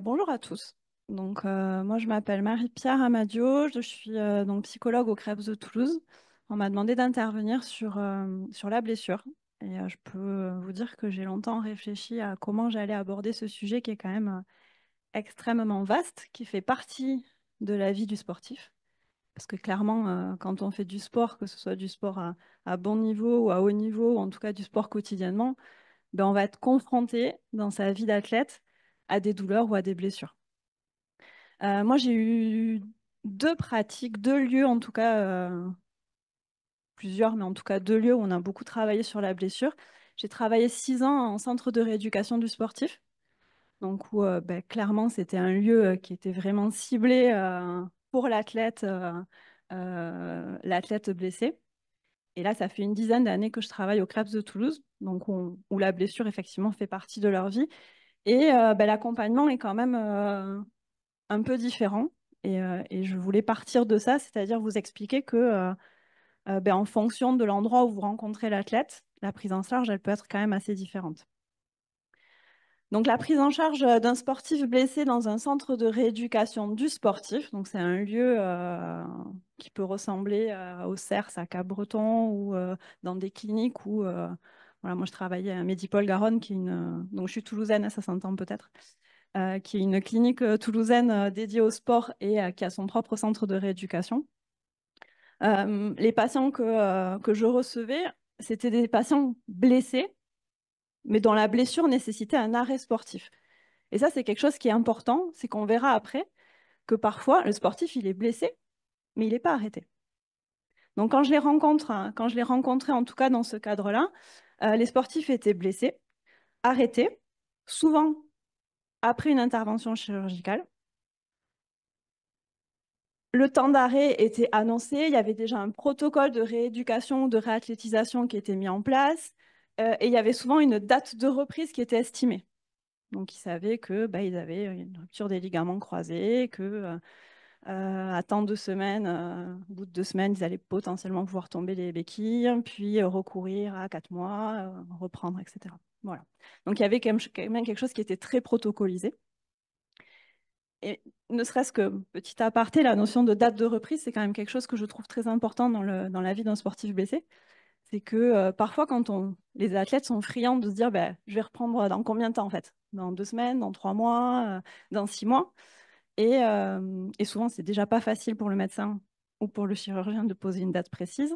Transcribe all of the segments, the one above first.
Bonjour à tous. Moi, je m'appelle Marie-Pierre Amadio, je suis donc psychologue au CREPS de Toulouse. On m'a demandé d'intervenir sur la blessure. Je peux vous dire que j'ai longtemps réfléchi à comment j'allais aborder ce sujet qui est quand même extrêmement vaste, qui fait partie de la vie du sportif. Parce que clairement, quand on fait du sport, que ce soit du sport à bon niveau ou à haut niveau, ou en tout cas du sport quotidiennement, on va être confronté dans sa vie d'athlète à des douleurs ou à des blessures. Moi, j'ai eu deux pratiques, deux lieux en tout cas, plusieurs, mais en tout cas deux lieux où on a beaucoup travaillé sur la blessure. J'ai travaillé 6 ans en centre de rééducation du sportif, donc où clairement c'était un lieu qui était vraiment ciblé pour l'athlète blessé. Et là, ça fait une dizaine d'années que je travaille au CREPS de Toulouse, où la blessure effectivement fait partie de leur vie. Et l'accompagnement est quand même un peu différent. Et je voulais partir de ça, c'est-à-dire vous expliquer que en fonction de l'endroit où vous rencontrez l'athlète, la prise en charge, elle peut être quand même assez différente. Donc la prise en charge d'un sportif blessé dans un centre de rééducation du sportif, donc c'est un lieu qui peut ressembler au CERS à Cap-Breton ou dans des cliniques où voilà, moi je travaillais à Medipol-Garonne, donc je suis toulousaine, ça s'entend peut-être, qui est une clinique toulousaine dédiée au sport et qui a son propre centre de rééducation. Les patients que je recevais, c'était des patients blessés, mais dont la blessure nécessitait un arrêt sportif. Et ça, c'est quelque chose qui est important, c'est qu'on verra après que parfois, le sportif, il est blessé, mais il n'est pas arrêté. Donc quand je les rencontre, hein, quand je les rencontrais, en tout cas dans ce cadre-là, les sportifs étaient blessés, arrêtés, souvent après une intervention chirurgicale. Le temps d'arrêt était annoncé, il y avait déjà un protocole de rééducation, de réathlétisation qui était mis en place, et il y avait souvent une date de reprise qui était estimée. Donc ils savaient que ils avaient une rupture des ligaments croisés, que à tant de semaines, au bout de 2 semaines, ils allaient potentiellement pouvoir tomber les béquilles, puis recourir à 4 mois, reprendre, etc. Voilà. Donc il y avait quand même quelque chose qui était très protocolisé. Et ne serait-ce que, petit aparté, la notion de date de reprise, c'est quand même quelque chose que je trouve très important dans la vie d'un sportif blessé. C'est que parfois, les athlètes sont friands de se dire, je vais reprendre dans combien de temps en fait? Dans 2 semaines, dans 3 mois, dans 6 mois. Et souvent, c'est déjà pas facile pour le médecin ou pour le chirurgien de poser une date précise.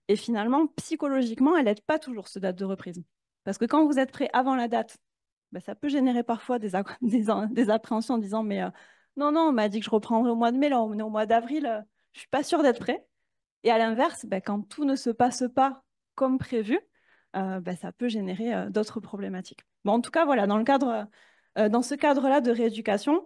Et finalement, psychologiquement, elle n'aide pas toujours cette date de reprise. Parce que quand vous êtes prêt avant la date, ça peut générer parfois des appréhensions en disant, mais non, non, on m'a dit que je reprendrai au mois de mai, là, on est au mois d'avril, je suis pas sûre d'être prêt. Et à l'inverse, quand tout ne se passe pas comme prévu, ça peut générer d'autres problématiques. Bon, en tout cas, voilà, dans ce cadre-là de rééducation,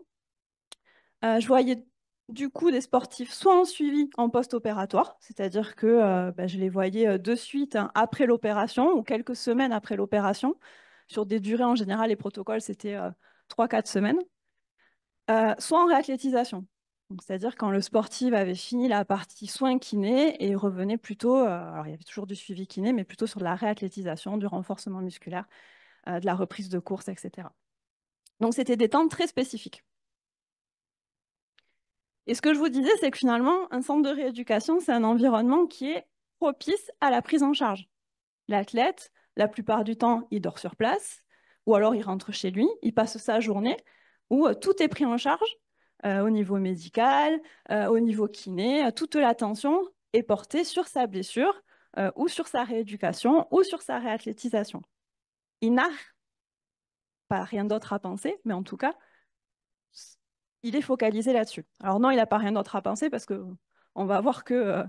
je voyais du coup des sportifs soit en suivi en post-opératoire, c'est-à-dire que je les voyais de suite hein, après l'opération ou quelques semaines après l'opération. Sur des durées en général, les protocoles, c'était 3-4 semaines. Soit en réathlétisation. Donc, c'est-à-dire quand le sportif avait fini la partie soins kiné et revenait plutôt, alors il y avait toujours du suivi kiné, mais plutôt sur de la réathlétisation, du renforcement musculaire, de la reprise de course, etc. Donc c'était des temps très spécifiques. Et ce que je vous disais, c'est que finalement, un centre de rééducation, c'est un environnement qui est propice à la prise en charge. L'athlète, la plupart du temps, il dort sur place, ou alors il rentre chez lui, il passe sa journée où tout est pris en charge au niveau médical, au niveau kiné, toute l'attention est portée sur sa blessure ou sur sa rééducation ou sur sa réathlétisation. Il n'a pas rien d'autre à penser, mais en tout cas, il est focalisé là-dessus. Alors non, il n'a pas rien d'autre à penser parce que on va voir que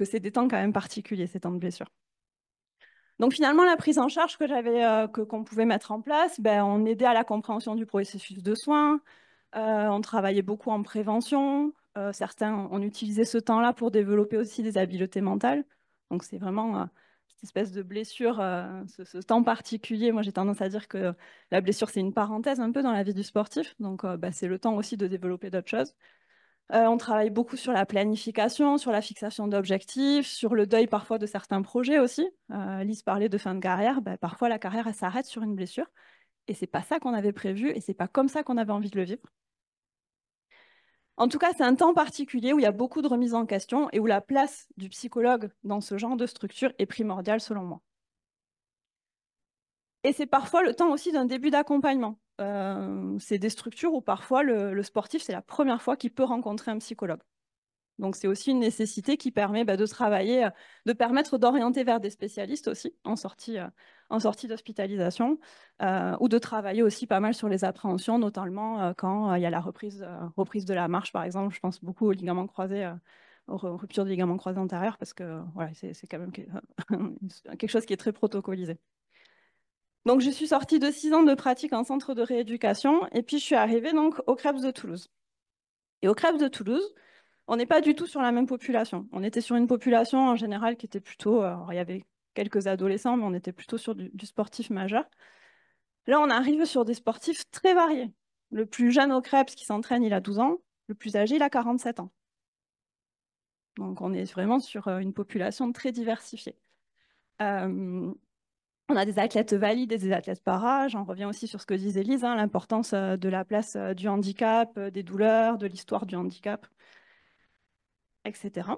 c'est des temps quand même particuliers, ces temps de blessure. Donc finalement, la prise en charge qu'on pouvait mettre en place, on aidait à la compréhension du processus de soins, on travaillait beaucoup en prévention, certains, on utilisait ce temps-là pour développer aussi des habiletés mentales. Donc c'est vraiment cette espèce de blessure, ce temps particulier. Moi, j'ai tendance à dire que la blessure, c'est une parenthèse un peu dans la vie du sportif. Donc c'est le temps aussi de développer d'autres choses. On travaille beaucoup sur la planification, sur la fixation d'objectifs, sur le deuil parfois de certains projets aussi. Lise parlait de fin de carrière. Parfois, la carrière, elle s'arrête sur une blessure. Et c'est pas ça qu'on avait prévu et c'est pas comme ça qu'on avait envie de le vivre. En tout cas, c'est un temps particulier où il y a beaucoup de remises en question et où la place du psychologue dans ce genre de structure est primordiale selon moi. Et c'est parfois le temps aussi d'un début d'accompagnement. C'est des structures où parfois le sportif, c'est la première fois qu'il peut rencontrer un psychologue. Donc c'est aussi une nécessité qui permet de travailler, de permettre d'orienter vers des spécialistes aussi en sortie d'hospitalisation, ou de travailler aussi pas mal sur les appréhensions, notamment quand il y a la reprise de la marche, par exemple. Je pense beaucoup aux ligaments croisés, aux ruptures des ligaments croisés antérieurs, parce que voilà, c'est quand même quelque chose qui est très protocolisé. Donc je suis sortie de 6 ans de pratique en centre de rééducation, et puis je suis arrivée donc au CREPS de Toulouse. Et au CREPS de Toulouse, on n'est pas du tout sur la même population. On était sur une population en général qui était plutôt, alors il y avait quelques adolescents, mais on était plutôt sur du sportif majeur. Là, on arrive sur des sportifs très variés. Le plus jeune au CREPS qui s'entraîne, il a 12 ans. Le plus âgé, il a 47 ans. Donc, on est vraiment sur une population très diversifiée. Euh, on a des athlètes valides et des athlètes para. J'en reviens aussi sur ce que disait Lise, hein, l'importance de la place du handicap, des douleurs, de l'histoire du handicap, etc.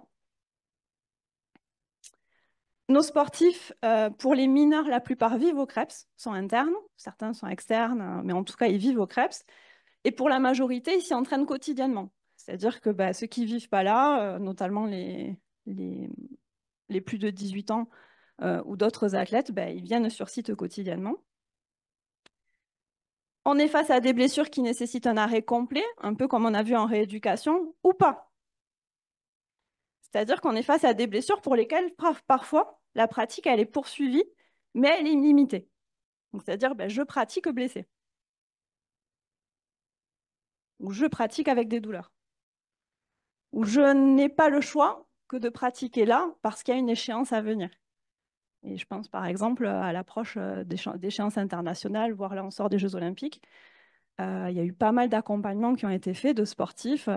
Nos sportifs, pour les mineurs, la plupart vivent au CREPS, sont internes, certains sont externes, mais en tout cas, ils vivent au CREPS. Et pour la majorité, ils s'y entraînent quotidiennement. C'est-à-dire que ceux qui ne vivent pas là, notamment les, les plus de 18 ans ou d'autres athlètes, ils viennent sur site quotidiennement. On est face à des blessures qui nécessitent un arrêt complet, un peu comme on a vu en rééducation, ou pas. C'est-à-dire qu'on est face à des blessures pour lesquelles parfois la pratique elle est poursuivie, mais elle est limitée. C'est-à-dire je pratique blessé ou je pratique avec des douleurs ou je n'ai pas le choix que de pratiquer là parce qu'il y a une échéance à venir. Et je pense par exemple à l'approche d'échéances internationales, voire là on sort des Jeux Olympiques. Il y a eu pas mal d'accompagnements qui ont été faits de sportifs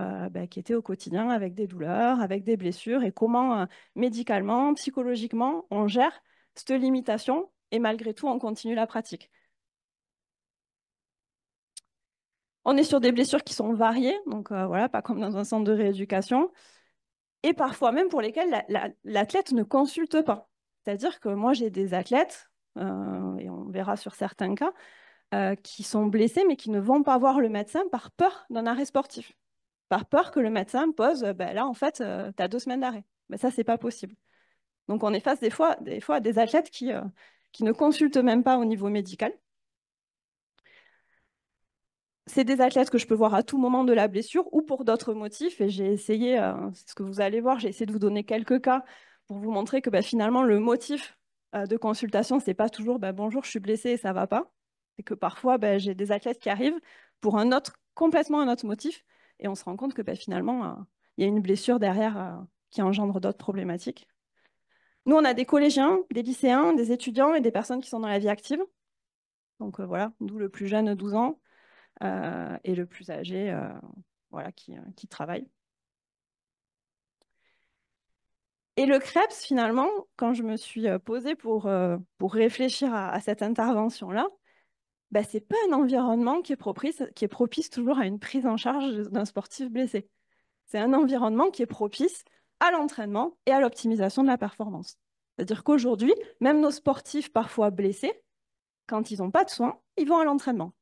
qui étaient au quotidien avec des douleurs, avec des blessures, et comment médicalement, psychologiquement, on gère cette limitation et malgré tout, on continue la pratique. On est sur des blessures qui sont variées, donc voilà, pas comme dans un centre de rééducation, et parfois même pour lesquelles l'athlète ne consulte pas. C'est-à-dire que moi, j'ai des athlètes, et on verra sur certains cas, qui sont blessés mais qui ne vont pas voir le médecin par peur d'un arrêt sportif, par peur que le médecin pose, là, en fait, tu as 2 semaines d'arrêt. Mais ça, c'est pas possible. Donc, on est face des fois à des athlètes qui ne consultent même pas au niveau médical. C'est des athlètes que je peux voir à tout moment de la blessure ou pour d'autres motifs. Et j'ai essayé, c'est ce que vous allez voir, j'ai essayé de vous donner quelques cas pour vous montrer que finalement, le motif de consultation, c'est pas toujours bonjour, je suis blessée et ça va pas. C'est que parfois, j'ai des athlètes qui arrivent pour complètement un autre motif. Et on se rend compte que finalement, il y a une blessure derrière qui engendre d'autres problématiques. Nous, on a des collégiens, des lycéens, des étudiants et des personnes qui sont dans la vie active. Donc voilà, d'où le plus jeune, 12 ans et le plus âgé voilà, qui travaille. Et le CREPS, finalement, quand je me suis posée pour réfléchir à cette intervention-là, ce n'est pas un environnement qui est propice toujours à une prise en charge d'un sportif blessé. C'est un environnement qui est propice à l'entraînement et à l'optimisation de la performance. C'est-à-dire qu'aujourd'hui, même nos sportifs parfois blessés, quand ils n'ont pas de soins, ils vont à l'entraînement.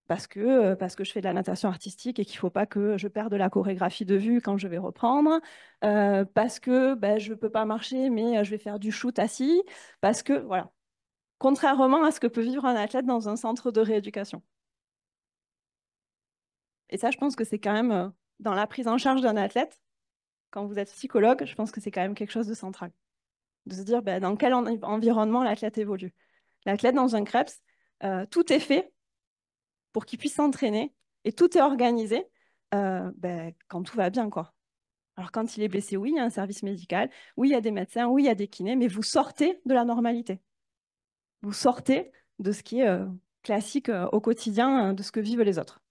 Parce que je fais de la natation artistique et qu'il ne faut pas que je perde la chorégraphie de vue quand je vais reprendre, parce que je ne peux pas marcher, mais je vais faire du shoot assis, parce que, voilà, contrairement à ce que peut vivre un athlète dans un centre de rééducation. Et ça, je pense que c'est quand même, dans la prise en charge d'un athlète, quand vous êtes psychologue, je pense que c'est quand même quelque chose de central. De se dire dans quel environnement l'athlète évolue. L'athlète dans un CREPS, tout est fait pour qu'il puisse s'entraîner et tout est organisé quand tout va bien, quoi. Alors quand il est blessé, oui, il y a un service médical, oui, il y a des médecins, oui, il y a des kinés, mais vous sortez de la normalité. Vous sortez de ce qui est classique au quotidien, de ce que vivent les autres.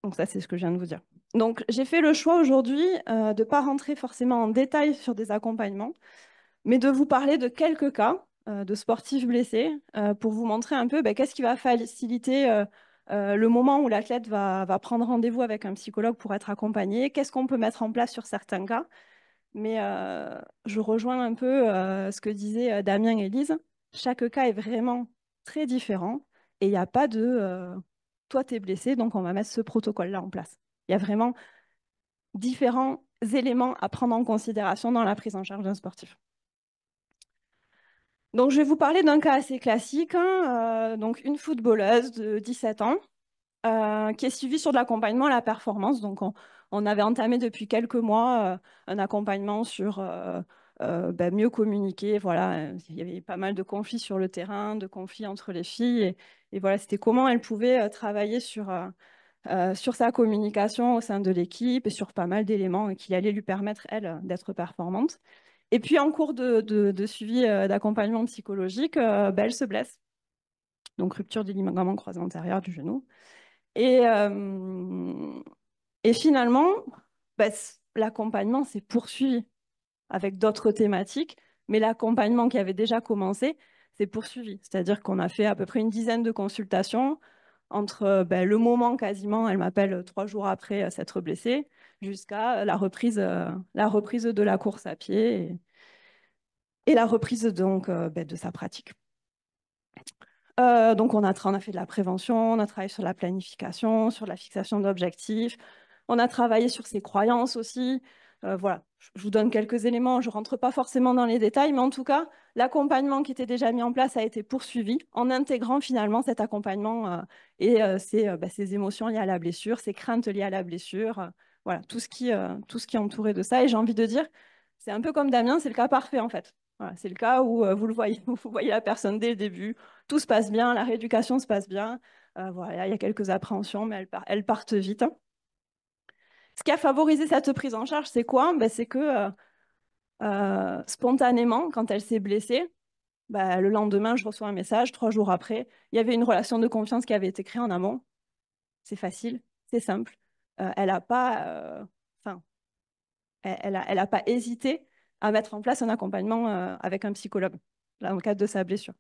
Donc ça, c'est ce que je viens de vous dire. Donc j'ai fait le choix aujourd'hui de ne pas rentrer forcément en détail sur des accompagnements, mais de vous parler de quelques cas de sportifs blessés pour vous montrer un peu ben, qu'est-ce qui va faciliter le moment où l'athlète va prendre rendez-vous avec un psychologue pour être accompagné, qu'est-ce qu'on peut mettre en place sur certains cas. Mais je rejoins un peu ce que disaient Damien et Lise. Chaque cas est vraiment très différent et il n'y a pas de toi, tu es blessé, donc on va mettre ce protocole-là en place. Il y a vraiment différents éléments à prendre en considération dans la prise en charge d'un sportif. Donc, je vais vous parler d'un cas assez classique, hein, donc une footballeuse de 17 ans qui est suivie sur de l'accompagnement à la performance. Donc, on avait entamé depuis quelques mois un accompagnement sur ben, mieux communiquer. Voilà, il y avait pas mal de conflits sur le terrain, de conflits entre les filles. Et voilà, c'était comment elle pouvait travailler sur sa communication au sein de l'équipe et sur pas mal d'éléments qui allaient lui permettre, elle, d'être performante. Et puis, en cours de suivi d'accompagnement psychologique, ben, elle se blesse. Donc, rupture du ligament croisé antérieur du genou. Et, euh, et finalement, ben, l'accompagnement s'est poursuivi avec d'autres thématiques, mais l'accompagnement qui avait déjà commencé s'est poursuivi. C'est-à-dire qu'on a fait à peu près une dizaine de consultations entre ben, le moment quasiment, elle m'appelle 3 jours après s'être blessée, jusqu'à la reprise de la course à pied et la reprise donc ben, de sa pratique. Donc on a fait de la prévention, on a travaillé sur la planification, sur la fixation d'objectifs, on a travaillé sur ses croyances aussi. Voilà, je vous donne quelques éléments, je ne rentre pas forcément dans les détails, mais en tout cas, l'accompagnement qui était déjà mis en place a été poursuivi en intégrant finalement cet accompagnement et ses émotions liées à la blessure, ses craintes liées à la blessure, voilà, tout ce qui est entouré de ça. Et j'ai envie de dire, c'est un peu comme Damien, c'est le cas parfait en fait. Voilà, c'est le cas où vous le voyez, vous voyez la personne dès le début, tout se passe bien, la rééducation se passe bien. Voilà, il y a quelques appréhensions, mais elles partent vite, hein. Ce qui a favorisé cette prise en charge, c'est quoi? Ben, c'est que spontanément, quand elle s'est blessée, ben, le lendemain, je reçois un message, 3 jours après, il y avait une relation de confiance qui avait été créée en amont. C'est facile, c'est simple. Elle n'a pas, enfin, elle a pas hésité à mettre en place un accompagnement avec un psychologue dans le cadre de sa blessure.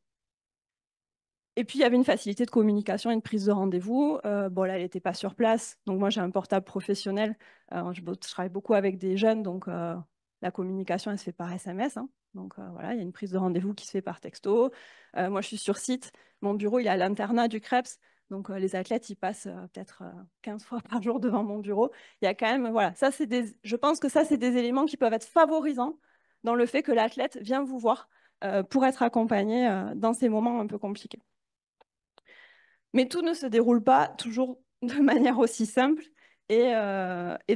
Et puis, il y avait une facilité de communication et de prise de rendez-vous. Bon, là, elle n'était pas sur place. Donc, moi, j'ai un portable professionnel. Je travaille beaucoup avec des jeunes. Donc, la communication, elle se fait par SMS, hein. Donc, voilà, il y a une prise de rendez-vous qui se fait par texto. Moi, je suis sur site. Mon bureau, il est à l'internat du CREPS. Donc, les athlètes, ils passent peut-être 15 fois par jour devant mon bureau. Il y a quand même, voilà, je pense que ça, c'est des éléments qui peuvent être favorisants dans le fait que l'athlète vient vous voir pour être accompagné dans ces moments un peu compliqués. Mais tout ne se déroule pas toujours de manière aussi simple. Et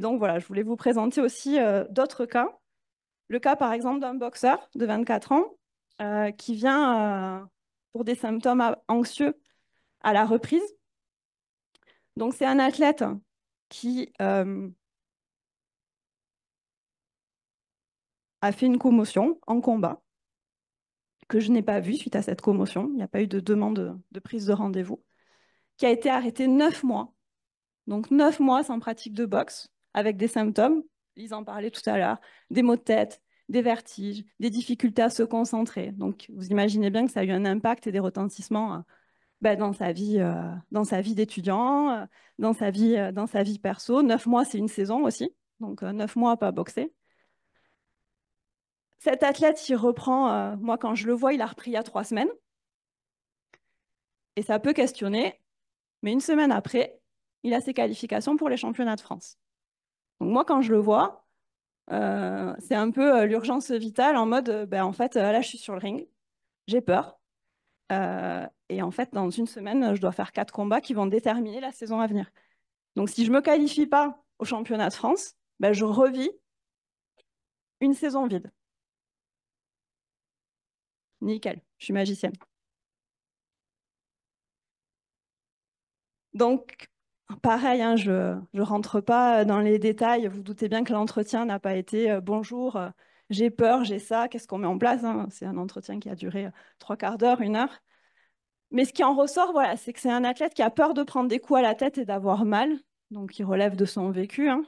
donc voilà, je voulais vous présenter aussi d'autres cas. Le cas par exemple d'un boxeur de 24 ans qui vient pour des symptômes anxieux à la reprise. Donc c'est un athlète qui a fait une commotion en combat que je n'ai pas vue suite à cette commotion. Il n'y a pas eu de demande de prise de rendez-vous. Qui a été arrêté 9 mois. Donc 9 mois sans pratique de boxe, avec des symptômes, Lise en parlait tout à l'heure, des maux de tête, des vertiges, des difficultés à se concentrer. Donc vous imaginez bien que ça a eu un impact et des retentissements ben, dans sa vie d'étudiant, dans sa vie perso. 9 mois, c'est une saison aussi. Donc 9 mois à pas boxer. Cet athlète, il reprend, moi quand je le vois, il a repris il y a 3 semaines. Et ça peut questionner, mais une semaine après, il a ses qualifications pour les championnats de France. Donc moi, quand je le vois, c'est un peu l'urgence vitale en mode, ben, en fait, là, je suis sur le ring, j'ai peur. Et en fait, dans une semaine, je dois faire 4 combats qui vont déterminer la saison à venir. Donc, si je ne me qualifie pas au championnat de France, ben, je revis une saison vide. Nickel, je suis magicienne. Donc, pareil, hein, je ne rentre pas dans les détails. Vous doutez bien que l'entretien n'a pas été bonjour, j'ai peur, j'ai ça, qu'est-ce qu'on met en place, hein. C'est un entretien qui a duré 3/4 d'heure, 1 heure. Mais ce qui en ressort, voilà, c'est que c'est un athlète qui a peur de prendre des coups à la tête et d'avoir mal, donc il relève de son vécu, hein.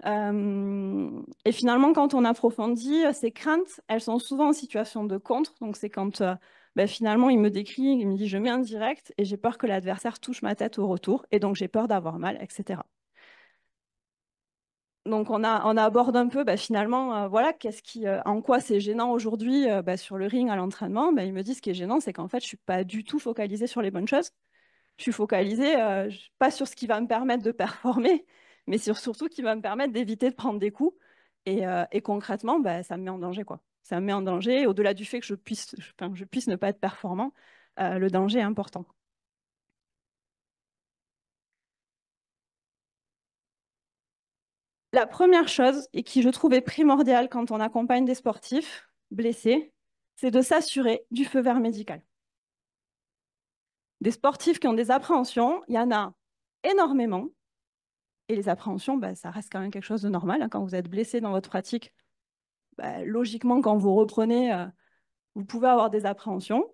Et finalement, quand on approfondit, ces craintes, elles sont souvent en situation de contre. Donc, c'est quand ben, finalement, il me décrit, il me dit, je mets un direct et j'ai peur que l'adversaire touche ma tête au retour. Et donc, j'ai peur d'avoir mal, etc. Donc, on aborde un peu, ben, finalement, voilà, en quoi c'est gênant aujourd'hui ben, sur le ring à l'entraînement. Ben, il me dit, ce qui est gênant, c'est qu'en fait, je ne suis pas du tout focalisée sur les bonnes choses. Je suis focalisée pas sur ce qui va me permettre de performer, mais surtout qui va me permettre d'éviter de prendre des coups. Et concrètement, bah, ça me met en danger, quoi. Ça me met en danger. Au-delà du fait que je puisse ne pas être performant, le danger est important. La première chose, et qui je trouvais primordiale quand on accompagne des sportifs blessés, c'est de s'assurer du feu vert médical. Des sportifs qui ont des appréhensions, il y en a énormément. Et les appréhensions, bah, ça reste quand même quelque chose de normal, hein. Quand vous êtes blessé dans votre pratique, bah, logiquement, quand vous reprenez, vous pouvez avoir des appréhensions.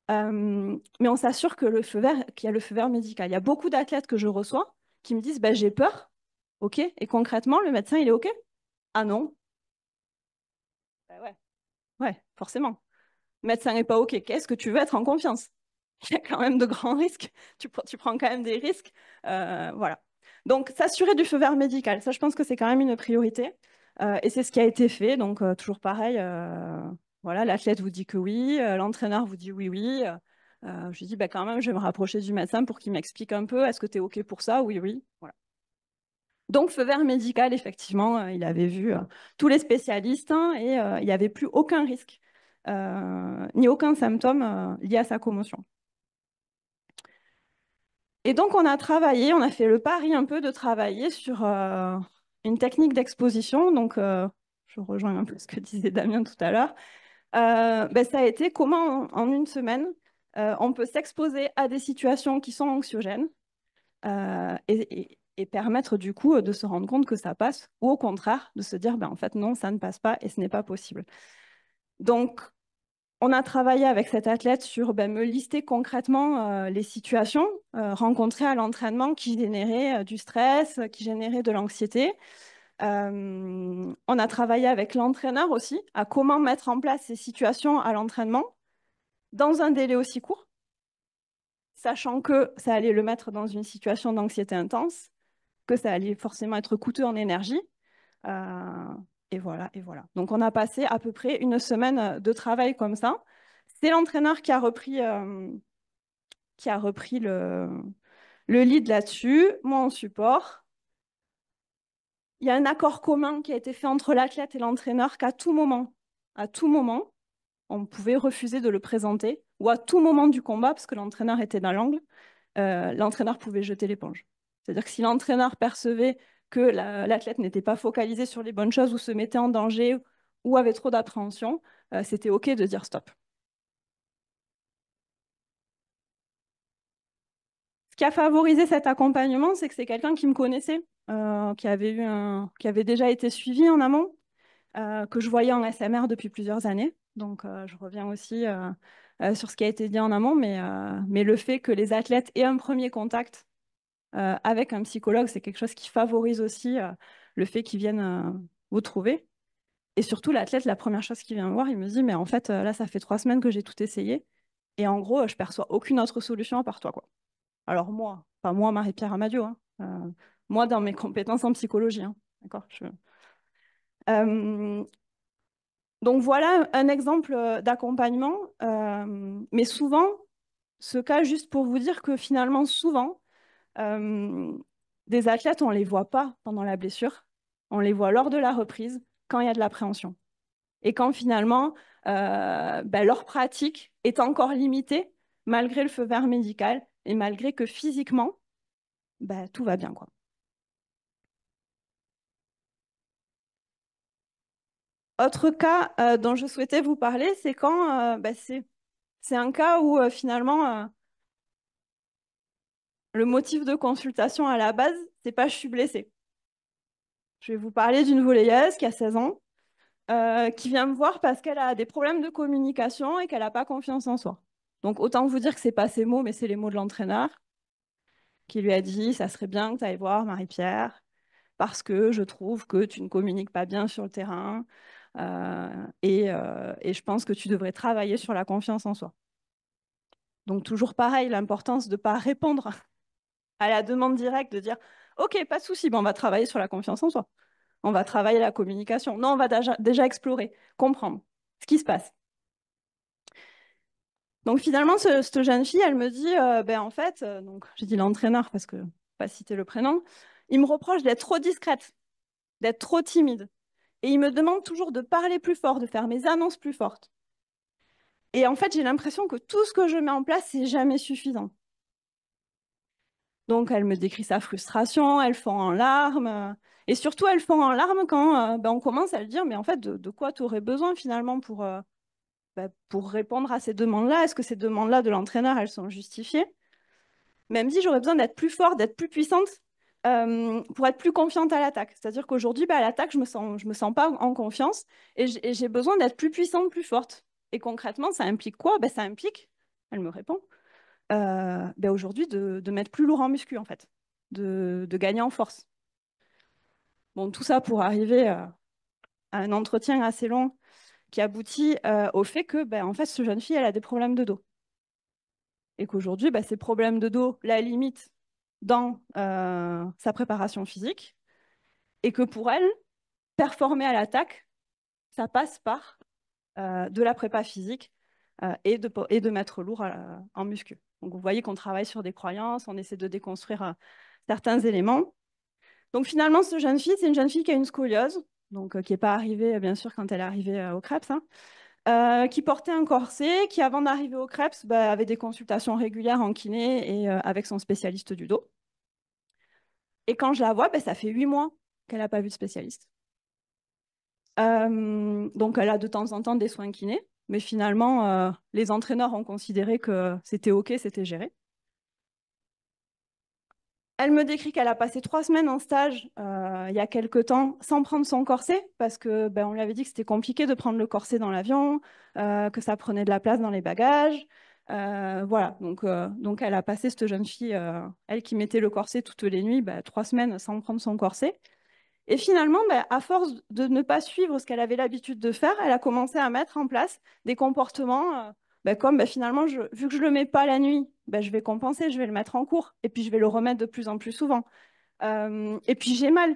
Mais on s'assure que qu'il y a le feu vert médical. Il y a beaucoup d'athlètes que je reçois qui me disent bah, j'ai peur. OK. Et concrètement, le médecin, il est OK? Ah non? Bah ouais. Ouais, forcément. Le médecin n'est pas OK. Qu'est-ce que tu veux être en confiance? Il y a quand même de grands risques. Tu prends quand même des risques. Voilà. Donc, s'assurer du feu vert médical, ça, je pense que c'est quand même une priorité. Et c'est ce qui a été fait. Donc, toujours pareil, voilà, l'athlète vous dit que oui, l'entraîneur vous dit oui, oui. Je lui dis, bah, quand même, je vais me rapprocher du médecin pour qu'il m'explique un peu, est-ce que tu es OK pour ça? Oui, oui. Voilà. Donc, feu vert médical, effectivement, il avait vu tous les spécialistes hein, et il n'y avait plus aucun risque, ni aucun symptôme lié à sa commotion. Et donc, on a fait le pari un peu de travailler sur une technique d'exposition. Donc, je rejoins un peu ce que disait Damien tout à l'heure. Ben, ça a été comment, en une semaine, on peut s'exposer à des situations qui sont anxiogènes et permettre du coup de se rendre compte que ça passe, ou au contraire, de se dire, ben, en fait, non, ça ne passe pas et ce n'est pas possible. Donc, on a travaillé avec cet athlète sur ben, me lister concrètement les situations rencontrées à l'entraînement qui généraient du stress, qui généraient de l'anxiété. On a travaillé avec l'entraîneur aussi à comment mettre en place ces situations à l'entraînement dans un délai aussi court, sachant que ça allait le mettre dans une situation d'anxiété intense, que ça allait forcément être coûteux en énergie. Euh, et voilà, et voilà. Donc on a passé à peu près une semaine de travail comme ça. C'est l'entraîneur qui a repris le lead là-dessus, moi en support. Il y a un accord commun qui a été fait entre l'athlète et l'entraîneur à tout moment, on pouvait refuser de le présenter, ou à tout moment du combat, parce que l'entraîneur était dans l'angle, l'entraîneur pouvait jeter l'éponge. C'est-à-dire que si l'entraîneur percevait que l'athlète n'était pas focalisé sur les bonnes choses ou se mettait en danger ou avait trop d'appréhension, c'était OK de dire stop. Ce qui a favorisé cet accompagnement, c'est que c'est quelqu'un qui me connaissait, qui avait déjà été suivi en amont, que je voyais en SMR depuis plusieurs années. Donc, je reviens aussi sur ce qui a été dit en amont, mais le fait que les athlètes aient un premier contact avec un psychologue, c'est quelque chose qui favorise aussi le fait qu'ils viennent vous trouver. Et surtout, l'athlète, la première chose qu'il vient me voir, il me dit, mais en fait, là, ça fait 3 semaines que j'ai tout essayé. Et en gros, je perçois aucune autre solution à part toi, quoi. Alors moi, pas moi, Marie-Pierre Amadio, hein, moi dans mes compétences en psychologie, hein, d'accord. Euh, donc voilà un exemple d'accompagnement, mais souvent, ce cas juste pour vous dire que finalement, souvent, euh, des athlètes, on ne les voit pas pendant la blessure, on les voit lors de la reprise, quand il y a de l'appréhension. Et quand finalement, ben, leur pratique est encore limitée, malgré le feu vert médical, et malgré que physiquement, ben, tout va bien, quoi. Autre cas dont je souhaitais vous parler, c'est quand ben, c'est un cas où finalement le motif de consultation à la base, c'est pas je suis blessée. Je vais vous parler d'une volleyeuse qui a 16 ans, qui vient me voir parce qu'elle a des problèmes de communication et qu'elle n'a pas confiance en soi. Donc autant vous dire que c'est pas ses mots, mais c'est les mots de l'entraîneur qui lui a dit ça serait bien que tu ailles voir Marie-Pierre. parce que je trouve que tu ne communiques pas bien sur le terrain et je pense que tu devrais travailler sur la confiance en soi. Donc toujours pareil, l'importance de ne pas répondre à la demande directe, de dire OK, pas de souci, bon, on va travailler sur la confiance en soi. On va travailler la communication. Non, on va déjà explorer, comprendre ce qui se passe. Donc finalement, cette jeune fille, elle me dit, ben en fait, donc j'ai dit l'entraîneur parce que pas citer le prénom, il me reproche d'être trop discrète, d'être trop timide. Et il me demande toujours de parler plus fort, de faire mes annonces plus fortes. Et en fait, j'ai l'impression que tout ce que je mets en place, c'est jamais suffisant. Donc elle me décrit sa frustration, elle fond en larmes. Et surtout, elle fond en larmes quand ben, on commence à lui dire, mais en fait, de quoi tu aurais besoin finalement pour répondre à ces demandes-là? Est-ce que ces demandes-là de l'entraîneur, elles sont justifiées? Mais elle me dit, j'aurais besoin d'être plus forte, d'être plus puissante pour être plus confiante à l'attaque. C'est-à-dire qu'aujourd'hui, bah, à l'attaque, je me sens pas en confiance et j'ai besoin d'être plus puissante, plus forte. Et concrètement, ça implique quoi? Ça implique, elle me répond, aujourd'hui de mettre plus lourd en muscu, en fait, de gagner en force. Bon, tout ça pour arriver à un entretien assez long qui aboutit au fait que, en fait, cette jeune fille, elle a des problèmes de dos. Et qu'aujourd'hui, ces problèmes de dos la limitent dans sa préparation physique. Et que pour elle, performer à l'attaque, ça passe par de la prépa physique et de mettre lourd en muscu. Donc vous voyez qu'on travaille sur des croyances, on essaie de déconstruire certains éléments. Donc finalement, cette jeune fille, c'est une jeune fille qui a une scoliose, donc qui n'est pas arrivée, bien sûr, quand elle est arrivée au CREPS, hein, qui portait un corset, qui avant d'arriver au CREPS, avait des consultations régulières en kiné et avec son spécialiste du dos. Et quand je la vois, ça fait 8 mois qu'elle n'a pas vu de spécialiste. Donc, elle a de temps en temps des soins kinés, mais finalement, les entraîneurs ont considéré que c'était OK, c'était géré. Elle me décrit qu'elle a passé 3 semaines en stage il y a quelque temps sans prendre son corset, parce que on lui avait dit que c'était compliqué de prendre le corset dans l'avion, que ça prenait de la place dans les bagages. Voilà, donc elle a passé, cette jeune fille, elle qui mettait le corset toutes les nuits, 3 semaines sans prendre son corset. Et finalement, à force de ne pas suivre ce qu'elle avait l'habitude de faire, elle a commencé à mettre en place des comportements comme finalement, vu que je ne le mets pas la nuit, je vais compenser, je vais le mettre en cours, et puis je vais le remettre de plus en plus souvent. Et puis j'ai mal,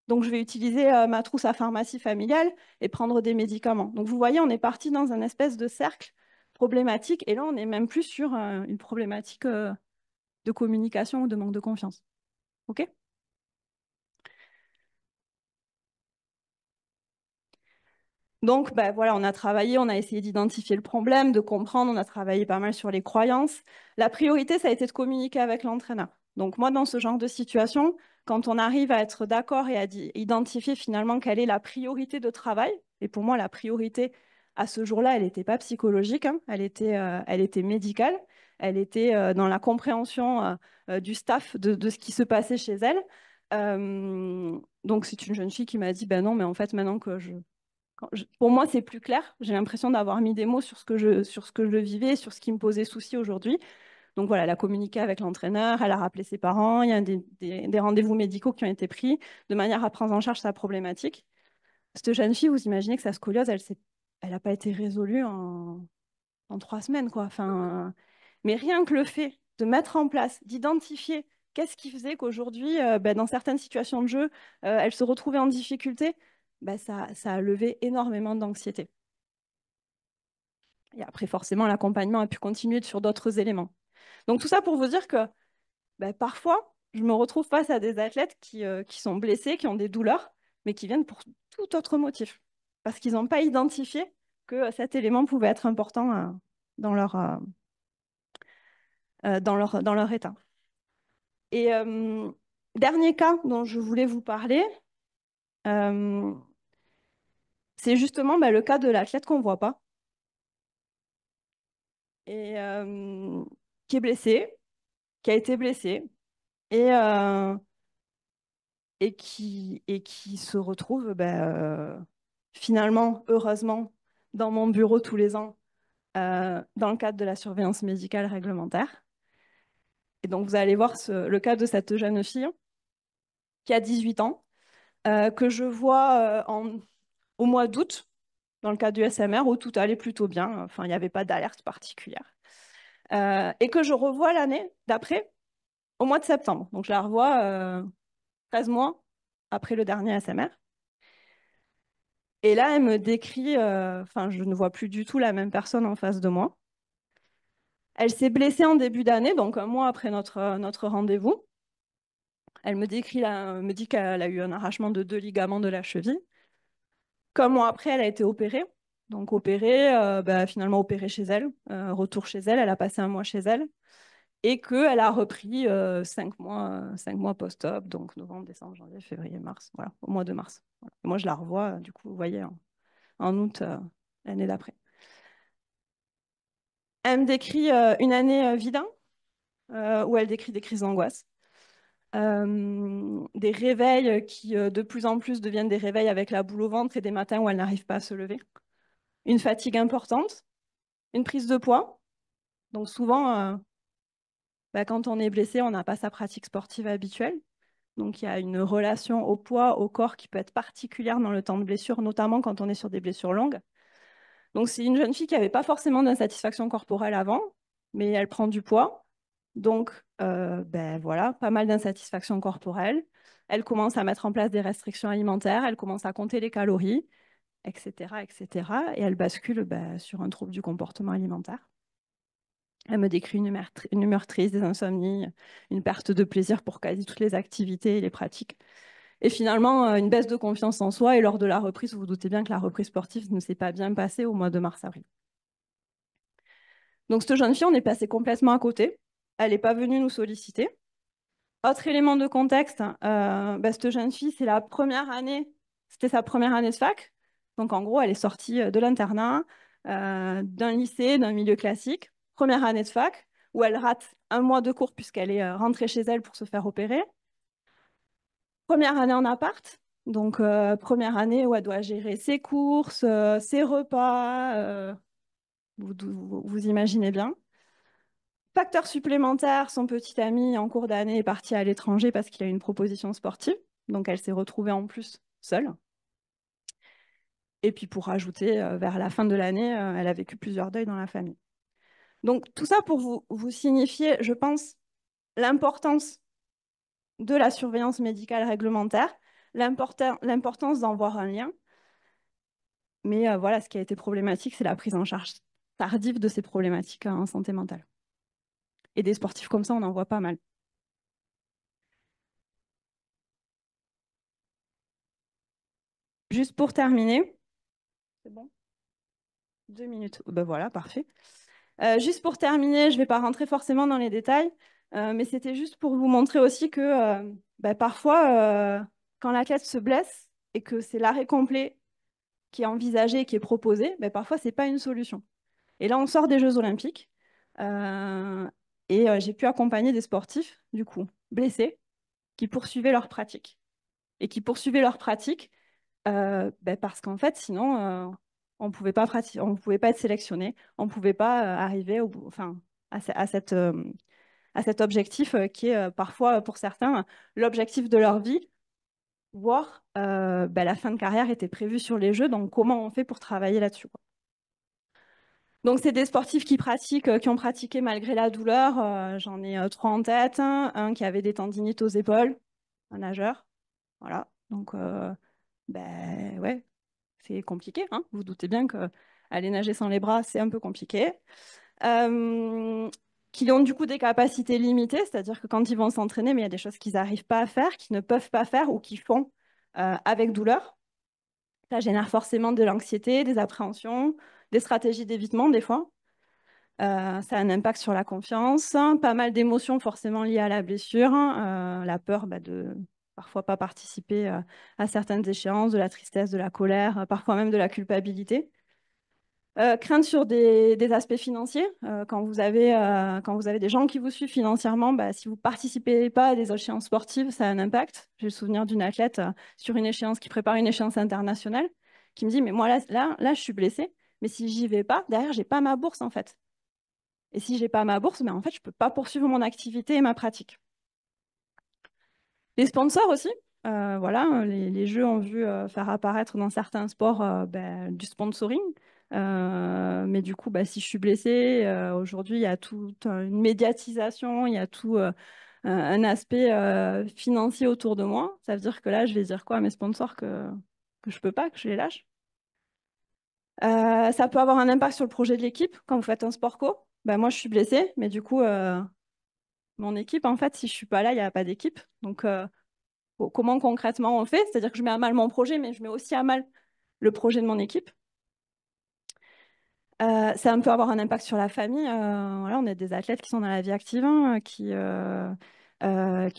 donc je vais utiliser ma trousse à pharmacie familiale et prendre des médicaments. Donc vous voyez, on est parti dans un espèce de cercle problématique, et là on est même plus sur une problématique de communication ou de manque de confiance. OK? Donc, voilà, on a travaillé, on a essayé d'identifier le problème, de comprendre, on a travaillé pas mal sur les croyances. La priorité, ça a été de communiquer avec l'entraîneur. Donc, moi, dans ce genre de situation, quand on arrive à être d'accord et à identifier finalement quelle est la priorité de travail, et pour moi, la priorité à ce jour-là, elle n'était pas psychologique, hein, elle était médicale, elle était dans la compréhension du staff de ce qui se passait chez elle. Donc, c'est une jeune fille qui m'a dit, ben non, mais en fait, maintenant que pour moi, c'est plus clair. J'ai l'impression d'avoir mis des mots sur ce que je vivais, sur ce qui me posait souci aujourd'hui. Donc voilà, elle a communiqué avec l'entraîneur, elle a rappelé ses parents, il y a des rendez-vous médicaux qui ont été pris de manière à prendre en charge sa problématique. Cette jeune fille, vous imaginez que sa scoliose, elle n'a pas été résolue en 3 semaines, quoi. Enfin, mais rien que le fait de mettre en place, d'identifier qu'est-ce qui faisait qu'aujourd'hui, dans certaines situations de jeu, elle se retrouvait en difficulté, ça a levé énormément d'anxiété. Et après, forcément, l'accompagnement a pu continuer sur d'autres éléments. Donc tout ça pour vous dire que parfois, je me retrouve face à des athlètes qui sont blessés, qui ont des douleurs, mais qui viennent pour tout autre motif. Parce qu'ils n'ont pas identifié que cet élément pouvait être important dans dans leur état. Et dernier cas dont je voulais vous parler, euh, c'est justement le cas de l'athlète qu'on ne voit pas et qui est blessé, qui a été blessé et, et qui se retrouve finalement, heureusement, dans mon bureau tous les ans dans le cadre de la surveillance médicale réglementaire. Et donc, vous allez voir le cas de cette jeune fille qui a 18 ans, que je vois au mois d'août, dans le cas du SMR, où tout allait plutôt bien. Enfin, il n'y avait pas d'alerte particulière. Et que je revois l'année d'après, au mois de septembre. Donc, je la revois 13 mois après le dernier SMR. Et là, elle me décrit, enfin, je ne vois plus du tout la même personne en face de moi. Elle s'est blessée en début d'année, donc un mois après notre rendez-vous. Elle me dit qu'elle a eu un arrachement de 2 ligaments de la cheville. Qu'un mois après, elle a été opérée. Donc opérée, finalement opérée chez elle, retour chez elle. Elle a passé un mois chez elle et qu'elle a repris 5 mois post-op, donc novembre, décembre, janvier, février, mars, voilà, au mois de mars. Voilà. Moi, je la revois, du coup, vous voyez, en août l'année d'après. Elle me décrit une année vide, où elle décrit des crises d'angoisse. Des réveils qui de plus en plus deviennent des réveils avec la boule au ventre et des matins où elle n'arrive pas à se lever. Une fatigue importante, une prise de poids. Donc souvent, quand on est blessé, on n'a pas sa pratique sportive habituelle. Donc il y a une relation au poids, au corps qui peut être particulière dans le temps de blessure, notamment quand on est sur des blessures longues. Donc c'est une jeune fille qui n'avait pas forcément d'insatisfaction corporelle avant, mais elle prend du poids. Donc voilà, pas mal d'insatisfaction corporelle. Elle commence à mettre en place des restrictions alimentaires, elle commence à compter les calories, etc., etc. Et elle bascule sur un trouble du comportement alimentaire. Elle me décrit une humeur triste, des insomnies, une perte de plaisir pour quasi toutes les activités et les pratiques. Et finalement, une baisse de confiance en soi. Et lors de la reprise, vous vous doutez bien que la reprise sportive ne s'est pas bien passée au mois de mars-avril. Donc, cette jeune fille, on est passé complètement à côté. Elle n'est pas venue nous solliciter. Autre élément de contexte, cette jeune fille, c'est la première année, c'était sa première année de fac. Donc, en gros, elle est sortie de l'internat, d'un lycée, d'un milieu classique. Première année de fac, où elle rate un mois de cours puisqu'elle est rentrée chez elle pour se faire opérer. Première année en appart, donc première année où elle doit gérer ses courses, ses repas, vous imaginez bien. Facteur supplémentaire, son petit ami en cours d'année est parti à l'étranger parce qu'il a eu une proposition sportive, donc elle s'est retrouvée en plus seule. Et puis pour rajouter, vers la fin de l'année, elle a vécu plusieurs deuils dans la famille. Donc tout ça pour vous signifier, je pense, l'importance de la surveillance médicale réglementaire, l'importance d'en voir un lien. Mais voilà, ce qui a été problématique, c'est la prise en charge tardive de ces problématiques en santé mentale. Et des sportifs comme ça, on en voit pas mal. Juste pour terminer, c'est bon? 2 minutes. Ben voilà, parfait. Juste pour terminer, je ne vais pas rentrer forcément dans les détails, mais c'était juste pour vous montrer aussi que parfois, quand l'athlète se blesse et que c'est l'arrêt complet qui est envisagé et qui est proposé, parfois, ce n'est pas une solution. Et là, on sort des Jeux Olympiques. euh, j'ai pu accompagner des sportifs, du coup, blessés, qui poursuivaient leur pratique. Et qui poursuivaient leur pratique parce qu'en fait, sinon, on ne pouvait pas on ne pouvait pas être sélectionné, on ne pouvait pas arriver enfin, à cet objectif qui est parfois, pour certains, l'objectif de leur vie, voire la fin de carrière était prévue sur les Jeux, donc comment on fait pour travailler là-dessus, quoi. Donc, c'est des sportifs qui pratiquent, qui ont pratiqué malgré la douleur. J'en ai 3 en tête. Un qui avait des tendinites aux épaules, un nageur. Voilà. Donc, ouais, c'est compliqué, hein. Vous vous doutez bien que aller nager sans les bras, c'est un peu compliqué. Euh, qui ont du coup des capacités limitées, c'est-à-dire que quand ils vont s'entraîner, mais il y a des choses qu'ils n'arrivent pas à faire, qu'ils ne peuvent pas faire ou qu'ils font avec douleur. Ça génère forcément de l'anxiété, des appréhensions, des stratégies d'évitement des fois. Ça a un impact sur la confiance, pas mal d'émotions forcément liées à la blessure, la peur de parfois pas participer à certaines échéances, de la tristesse, de la colère, parfois même de la culpabilité. Crainte sur des aspects financiers. Quand vous avez des gens qui vous suivent financièrement, si vous ne participez pas à des échéances sportives, ça a un impact. J'ai le souvenir d'une athlète sur une échéance qui prépare une échéance internationale qui me dit, mais moi là, je suis blessée, mais si j'y vais pas, derrière, j'ai pas ma bourse en fait. Et si j'ai pas ma bourse, en fait, je peux pas poursuivre mon activité et ma pratique. Les sponsors aussi. Voilà, les jeux ont vu faire apparaître dans certains sports du sponsoring. Mais du coup, si je suis blessée, aujourd'hui, il y a toute une médiatisation, il y a tout un aspect financier autour de moi. Ça veut dire que là, je vais dire quoi à mes sponsors que je peux pas, que je les lâche. Ça peut avoir un impact sur le projet de l'équipe quand vous faites un sport co. Moi, je suis blessée, mais du coup, mon équipe, en fait, si je suis pas là, il n'y a pas d'équipe. Donc, comment concrètement on fait? C'est-à-dire que je mets à mal mon projet, mais je mets aussi à mal le projet de mon équipe. Ça peut avoir un impact sur la famille. Voilà, on a des athlètes qui sont dans la vie active, hein, qui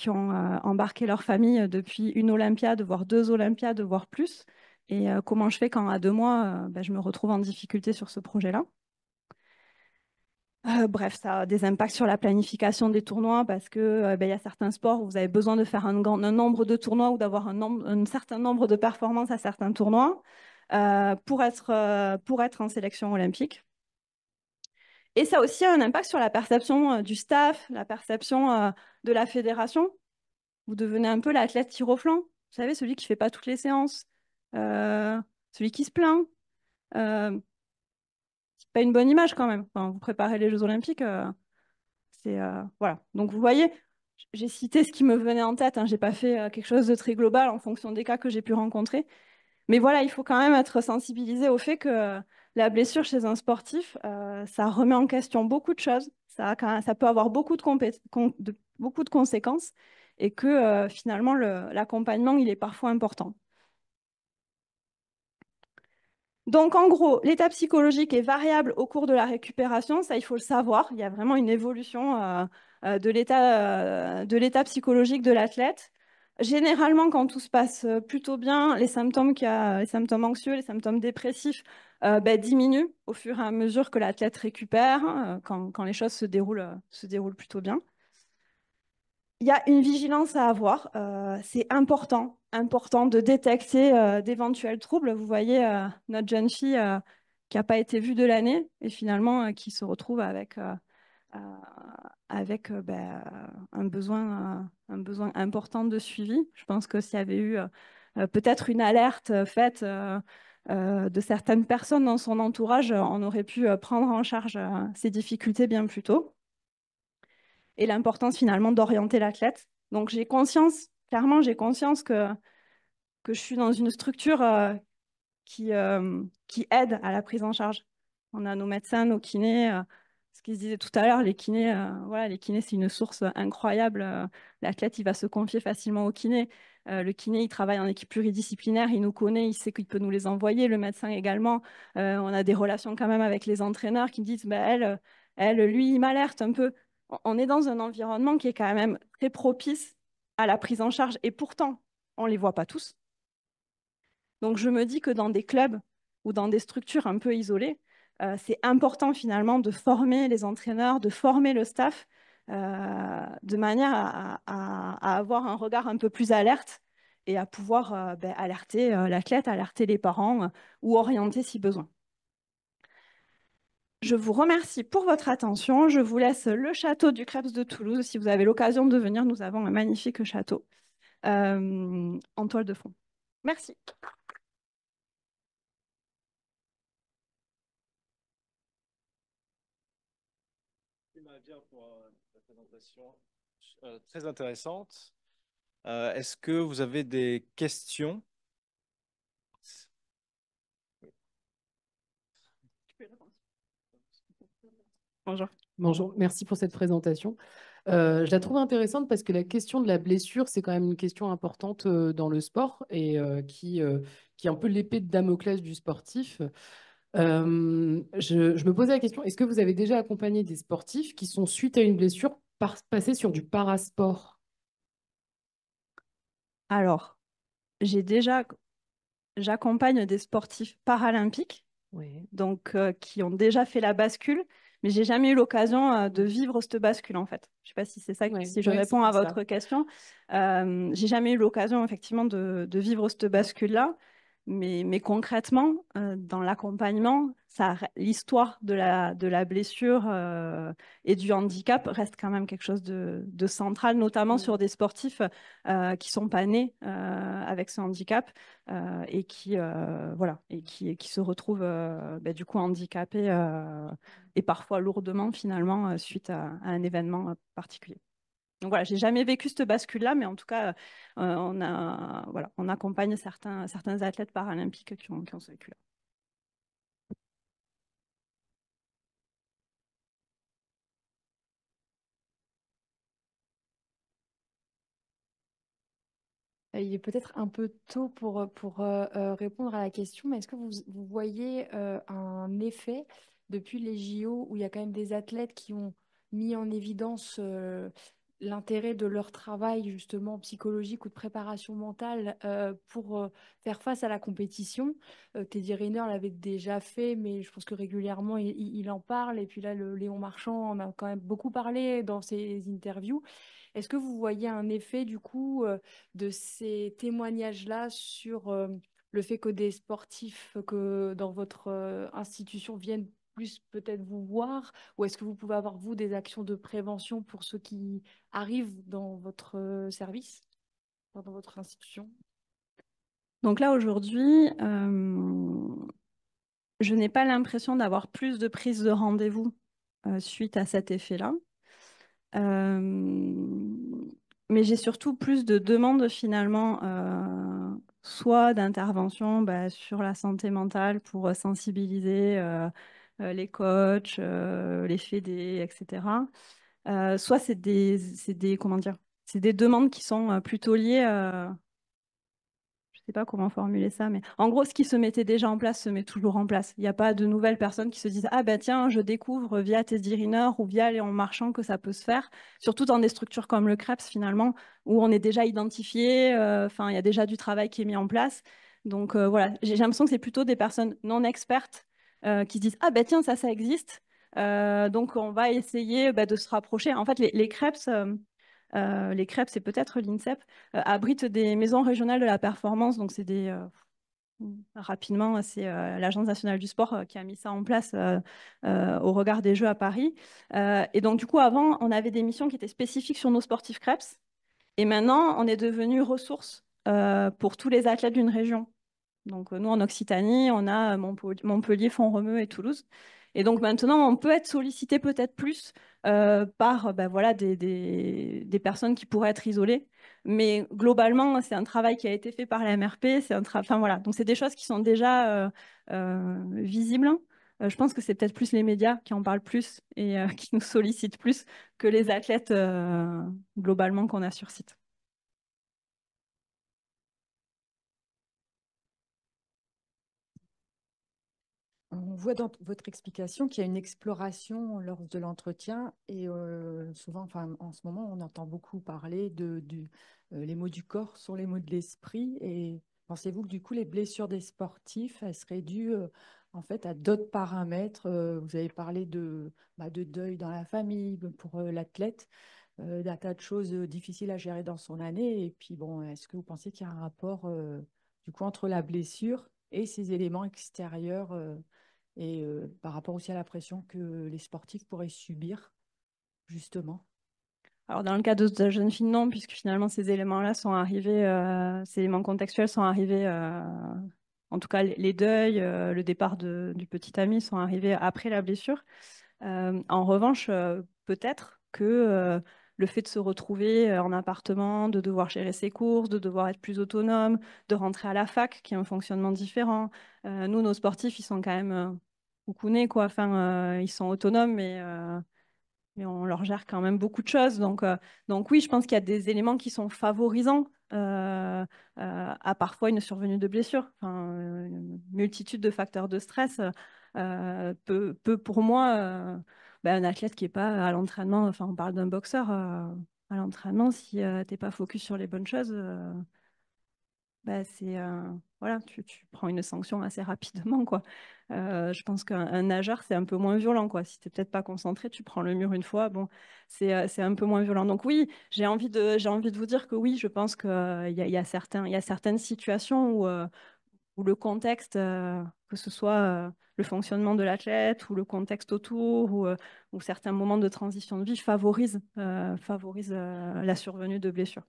ont embarqué leur famille depuis une Olympiade, voire deux Olympiades, voire plus. Et comment je fais quand à 2 mois, je me retrouve en difficulté sur ce projet-là? Bref, ça a des impacts sur la planification des tournois parce que il y a certains sports où vous avez besoin de faire un nombre de tournois ou d'avoir un certain nombre de performances à certains tournois pour être en sélection olympique. Et ça a aussi un impact sur la perception du staff, la perception de la fédération. Vous devenez un peu l'athlète tir au flanc. Vous savez, celui qui fait pas toutes les séances, euh, celui qui se plaint. Euh, c'est pas une bonne image quand même. Enfin, vous préparez les Jeux Olympiques. Voilà. Donc vous voyez, j'ai cité ce qui me venait en tête. Hein. J'ai pas fait quelque chose de très global en fonction des cas que j'ai pu rencontrer. Mais voilà, il faut quand même être sensibilisé au fait que la blessure chez un sportif, ça remet en question beaucoup de choses. Ça peut avoir beaucoup de conséquences et que finalement, l'accompagnement, il est parfois important. Donc, en gros, l'état psychologique est variable au cours de la récupération, ça, il faut le savoir. Il y a vraiment une évolution de l'état psychologique de l'athlète. Généralement, quand tout se passe plutôt bien, les symptômes anxieux, les symptômes dépressifs diminuent au fur et à mesure que l'athlète récupère, hein, quand les choses se déroulent plutôt bien. Il y a une vigilance à avoir. C'est important de détecter d'éventuels troubles. Vous voyez notre jeune fille qui n'a pas été vue de l'année et finalement qui se retrouve euh, avec un besoin important de suivi. Je pense que s'il y avait eu peut-être une alerte faite de certaines personnes dans son entourage, on aurait pu prendre en charge ces difficultés bien plus tôt et l'importance finalement d'orienter l'athlète. Donc clairement, j'ai conscience que je suis dans une structure qui aide à la prise en charge. On a nos médecins, nos kinés. Ce qu'ils se disaient tout à l'heure, les kinés, c'est une source incroyable. L'athlète, il va se confier facilement au kiné. Le kiné, il travaille en équipe pluridisciplinaire, il nous connaît, il sait qu'il peut nous les envoyer. Le médecin également. On a des relations quand même avec les entraîneurs qui me disent, lui, il m'alerte un peu. On est dans un environnement qui est quand même très propice à la prise en charge. Et pourtant, on ne les voit pas tous. Donc je me dis que dans des clubs ou dans des structures un peu isolées, c'est important finalement de former les entraîneurs, de former le staff de manière à avoir un regard un peu plus alerte et à pouvoir alerter l'athlète, alerter les parents ou orienter si besoin. Je vous remercie pour votre attention. Je vous laisse le château du Crêpes de Toulouse. Si vous avez l'occasion de venir, nous avons un magnifique château en toile de fond. Merci. Bien pour la présentation très intéressante. Est-ce que vous avez des questions? Bonjour. Bonjour, merci pour cette présentation. Je la trouve intéressante parce que la question de la blessure, c'est quand même une question importante dans le sport et qui est un peu l'épée de Damoclès du sportif. Je me posais la question, est-ce que vous avez déjà accompagné des sportifs qui sont, suite à une blessure, passés sur du parasport? Alors, j'accompagne des sportifs paralympiques, Oui. donc qui ont déjà fait la bascule, mais j'ai jamais eu l'occasion de vivre cette bascule en fait. Je sais pas si c'est ça, Ouais, si je ouais, c'est réponds à pour ça. votre question. J'ai jamais eu l'occasion effectivement de vivre cette bascule-là, mais concrètement, dans l'accompagnement, l'histoire de la blessure et du handicap reste quand même quelque chose de central, notamment sur des sportifs qui sont pas nés avec ce handicap et qui se retrouvent du coup handicapés et parfois lourdement finalement suite à un événement particulier. Donc voilà, j'ai jamais vécu cette bascule-là, mais en tout cas, on accompagne certains athlètes paralympiques qui ont ce vécu-là. Il est peut-être un peu tôt pour répondre à la question, mais est-ce que vous voyez un effet depuis les JO où il y a quand même des athlètes qui ont mis en évidence l'intérêt de leur travail justement psychologique ou de préparation mentale pour faire face à la compétition? Teddy Riner l'avait déjà fait, mais je pense que régulièrement il en parle. Et puis là, le Léon Marchand en a quand même beaucoup parlé dans ses interviews. Est-ce que vous voyez un effet du coup de ces témoignages-là sur le fait que des sportifs que dans votre institution viennent plus peut-être vous voir, ou est-ce que vous pouvez avoir, vous, des actions de prévention pour ceux qui arrivent dans votre service, dans votre institution? Donc là, aujourd'hui, je n'ai pas l'impression d'avoir plus de prises de rendez-vous suite à cet effet-là. Mais j'ai surtout plus de demandes finalement, soit d'intervention sur la santé mentale pour sensibiliser les coachs, les fédés, etc. Soit comment dire, c'est des demandes qui sont plutôt liées je sais pas comment formuler ça, mais en gros, ce qui se mettait déjà en place se met toujours en place. Il n'y a pas de nouvelles personnes qui se disent ah ben tiens, je découvre via Teddy Riner ou via Léon Marchand que ça peut se faire. Surtout dans des structures comme le CREPS finalement, où on est déjà identifié. Enfin, il y a déjà du travail qui est mis en place. Donc voilà, j'ai l'impression que c'est plutôt des personnes non expertes qui se disent ah ben tiens, ça existe. Donc on va essayer de se rapprocher. En fait, les CREPS. Les CREPS, c'est peut-être l'INSEP, abritent des maisons régionales de la performance. Donc, c'est rapidement, c'est l'Agence nationale du sport qui a mis ça en place au regard des Jeux à Paris. Et donc, du coup, avant, on avait des missions qui étaient spécifiques sur nos sportifs CREPS. Et maintenant, on est devenu ressource pour tous les athlètes d'une région. Donc, nous, en Occitanie, on a Montpellier, Font-Romeu et Toulouse. Et donc, maintenant, on peut être sollicité peut-être plus par voilà, des personnes qui pourraient être isolées. Mais globalement, c'est un travail qui a été fait par la MRP. Enfin, voilà. Donc, c'est des choses qui sont déjà visibles. Je pense que c'est peut-être plus les médias qui en parlent plus et qui nous sollicitent plus que les athlètes globalement qu'on a sur site. On voit dans votre explication qu'il y a une exploration lors de l'entretien et souvent, enfin, en ce moment, on entend beaucoup parler les mots du corps sont les mots de l'esprit. Et pensez-vous que du coup, les blessures des sportifs, elles seraient dues en fait à d'autres paramètres? Vous avez parlé de deuil dans la famille pour l'athlète, d'un tas de choses difficiles à gérer dans son année. Et puis bon, est-ce que vous pensez qu'il y a un rapport du coup entre la blessure et ces éléments extérieurs? Et par rapport aussi à la pression que les sportifs pourraient subir, justement. Alors, dans le cas de la jeune fille, non, puisque finalement, ces éléments-là sont arrivés, ces éléments contextuels sont arrivés, en tout cas, les deuils, le départ du petit ami sont arrivés après la blessure. En revanche, peut-être que le fait de se retrouver en appartement, de devoir gérer ses courses, de devoir être plus autonome, de rentrer à la fac, qui a un fonctionnement différent. Nous, nos sportifs, ils sont quand même coucounés, quoi. Enfin, ils sont autonomes, mais on leur gère quand même beaucoup de choses. Donc oui, je pense qu'il y a des éléments qui sont favorisants à parfois une survenue de blessure. Enfin, une multitude de facteurs de stress peut pour moi, un athlète qui n'est pas à l'entraînement, enfin on parle d'un boxeur, à l'entraînement, si tu n'es pas focus sur les bonnes choses, c'est voilà, tu prends une sanction assez rapidement, quoi. Je pense qu'un nageur, c'est un peu moins violent, quoi. Si tu n'es peut-être pas concentré, tu prends le mur une fois, bon, c'est un peu moins violent. Donc oui, j'ai envie de vous dire que oui, je pense qu'il y a certaines situations où où le contexte, que ce soit le fonctionnement de l'athlète ou le contexte autour ou certains moments de transition de vie favorisent la survenue de blessures.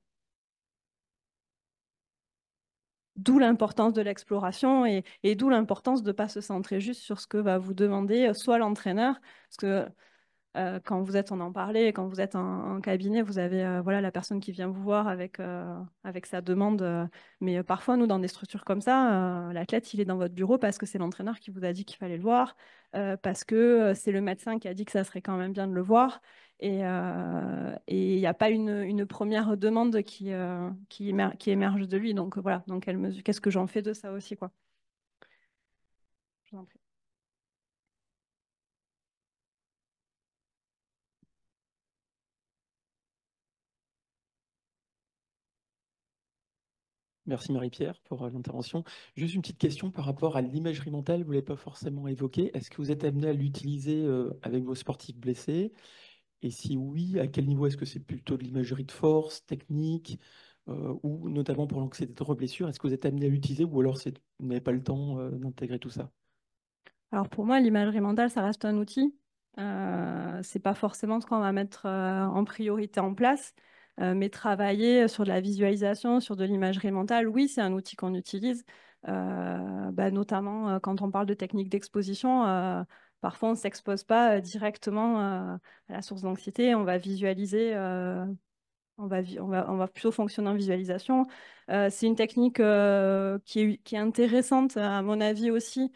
D'où l'importance de l'exploration et d'où l'importance de ne pas se centrer juste sur ce que va vous demander soit l'entraîneur, parce que quand vous êtes, on en parlait, quand vous êtes en cabinet, vous avez voilà, la personne qui vient vous voir avec sa demande. Mais parfois, nous, dans des structures comme ça, l'athlète, il est dans votre bureau parce que c'est l'entraîneur qui vous a dit qu'il fallait le voir, parce que c'est le médecin qui a dit que ça serait quand même bien de le voir. Et il n'y a pas une première demande qui émerge de lui. Donc voilà, dans quelle mesure, qu'est-ce que j'en fais de ça aussi, quoi. Je vous en prie. Merci Marie-Pierre pour l'intervention. Juste une petite question par rapport à l'imagerie mentale, vous ne l'avez pas forcément évoqué. Est-ce que vous êtes amené à l'utiliser avec vos sportifs blessés? Et si oui, à quel niveau? Est-ce que c'est plutôt de l'imagerie de force, technique, ou notamment pour l'anxiété de reblessure? Est-ce que vous êtes amené à l'utiliser ou alors vous n'avez pas le temps d'intégrer tout ça? Alors pour moi, l'imagerie mentale, ça reste un outil. C'est pas forcément ce qu'on va mettre en priorité en place, mais travailler sur de la visualisation, sur de l'imagerie mentale, oui, c'est un outil qu'on utilise, notamment quand on parle de techniques d'exposition. Parfois, on ne s'expose pas directement à la source d'anxiété, on va visualiser. On va plutôt fonctionner en visualisation. C'est une technique qui est intéressante, à mon avis aussi,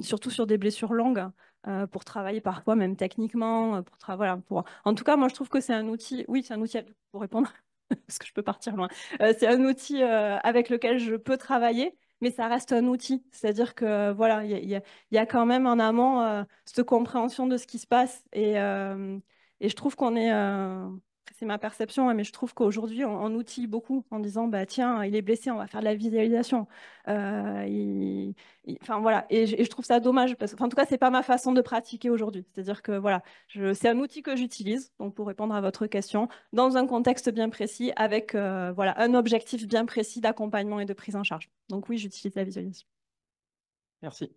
surtout sur des blessures longues, pour travailler parfois même techniquement. Voilà, En tout cas, moi, je trouve que c'est un outil, oui, c'est un outil pour répondre, parce que je peux partir loin. C'est un outil avec lequel je peux travailler, mais ça reste un outil. C'est-à-dire que voilà, il y a quand même en amont cette compréhension de ce qui se passe. Et je trouve qu'on est... c'est ma perception, hein, mais je trouve qu'aujourd'hui, on outille beaucoup en disant, bah, tiens, il est blessé, on va faire de la visualisation. Enfin, voilà. Et je trouve ça dommage, parce que, en tout cas, c'est pas ma façon de pratiquer aujourd'hui. C'est-à-dire que voilà, c'est un outil que j'utilise, donc pour répondre à votre question, dans un contexte bien précis, avec voilà, un objectif bien précis d'accompagnement et de prise en charge. Donc oui, j'utilise la visualisation. Merci.